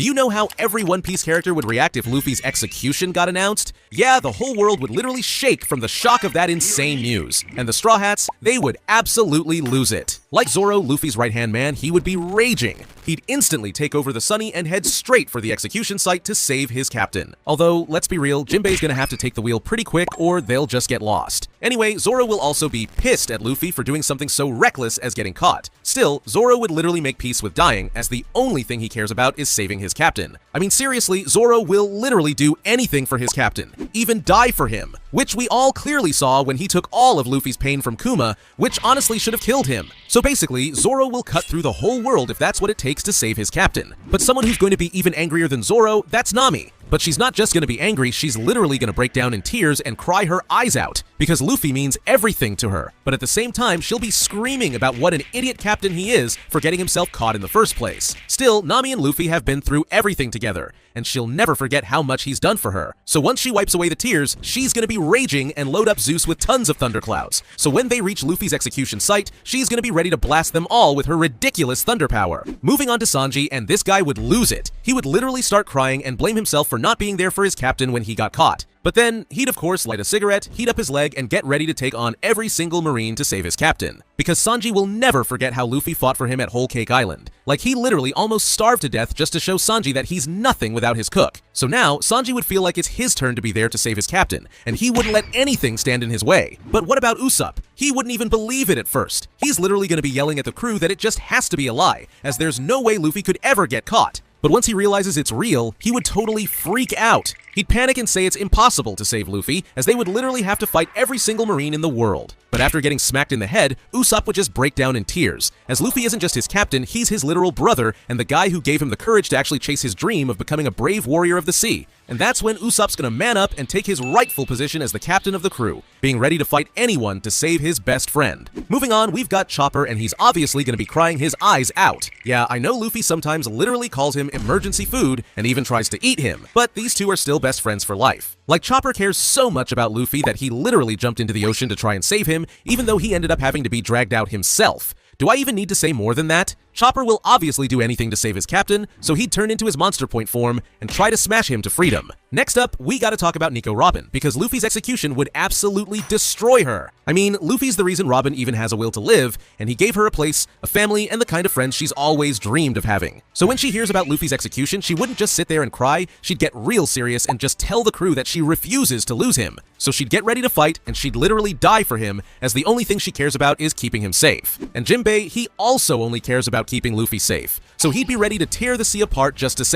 Do you know how every One Piece character would react if Luffy's execution got announced? Yeah, the whole world would literally shake from the shock of that insane news. And the Straw Hats, they would absolutely lose it. Like Zoro, Luffy's right-hand man, he would be raging. He'd instantly take over the Sunny and head straight for the execution site to save his captain. Although, let's be real, Jinbei's gonna have to take the wheel pretty quick or they'll just get lost. Anyway, Zoro will also be pissed at Luffy for doing something so reckless as getting caught. Still, Zoro would literally make peace with dying, as the only thing he cares about is saving his captain. I mean, seriously, Zoro will literally do anything for his captain, even die for him, which we all clearly saw when he took all of Luffy's pain from Kuma, which honestly should have killed him. So basically, Zoro will cut through the whole world if that's what it takes to save his captain. But someone who's going to be even angrier than Zoro, that's Nami. But she's not just going to be angry, she's literally going to break down in tears and cry her eyes out, because Luffy means everything to her. But at the same time, she'll be screaming about what an idiot captain he is for getting himself caught in the first place. Still, Nami and Luffy have been through everything together, and she'll never forget how much he's done for her. So once she wipes away the tears, she's going to be raging and load up Zeus with tons of thunderclouds. So when they reach Luffy's execution site, she's going to be ready to blast them all with her ridiculous thunder power. Moving on to Sanji, and this guy would lose it. He would literally start crying and blame himself for not being there for his captain when he got caught. But then, he'd of course light a cigarette, heat up his leg, and get ready to take on every single Marine to save his captain. Because Sanji will never forget how Luffy fought for him at Whole Cake Island. Like, he literally almost starved to death just to show Sanji that he's nothing without his cook. So now, Sanji would feel like it's his turn to be there to save his captain, and he wouldn't let anything stand in his way. But what about Usopp? He wouldn't even believe it at first. He's literally going to be yelling at the crew that it just has to be a lie, as there's no way Luffy could ever get caught. But once he realizes it's real, he would totally freak out. He'd panic and say it's impossible to save Luffy, as they would literally have to fight every single Marine in the world. But after getting smacked in the head, Usopp would just break down in tears, as Luffy isn't just his captain, he's his literal brother and the guy who gave him the courage to actually chase his dream of becoming a brave warrior of the sea. And that's when Usopp's gonna man up and take his rightful position as the captain of the crew, being ready to fight anyone to save his best friend. Moving on, we've got Chopper, and he's obviously gonna be crying his eyes out. Yeah, I know Luffy sometimes literally calls him emergency food and even tries to eat him, but these two are still best friends for life. Like, Chopper cares so much about Luffy that he literally jumped into the ocean to try and save him, even though he ended up having to be dragged out himself. Do I even need to say more than that? Chopper will obviously do anything to save his captain, so he'd turn into his Monster Point form and try to smash him to freedom. Next up, we gotta talk about Nico Robin, because Luffy's execution would absolutely destroy her. I mean, Luffy's the reason Robin even has a will to live, and he gave her a place, a family, and the kind of friends she's always dreamed of having. So when she hears about Luffy's execution, she wouldn't just sit there and cry, she'd get real serious and just tell the crew that she refuses to lose him. So she'd get ready to fight, and she'd literally die for him, as the only thing she cares about is keeping him safe. And Jinbei, he also only cares about keeping Luffy safe. So he'd be ready to tear the sea apart just to save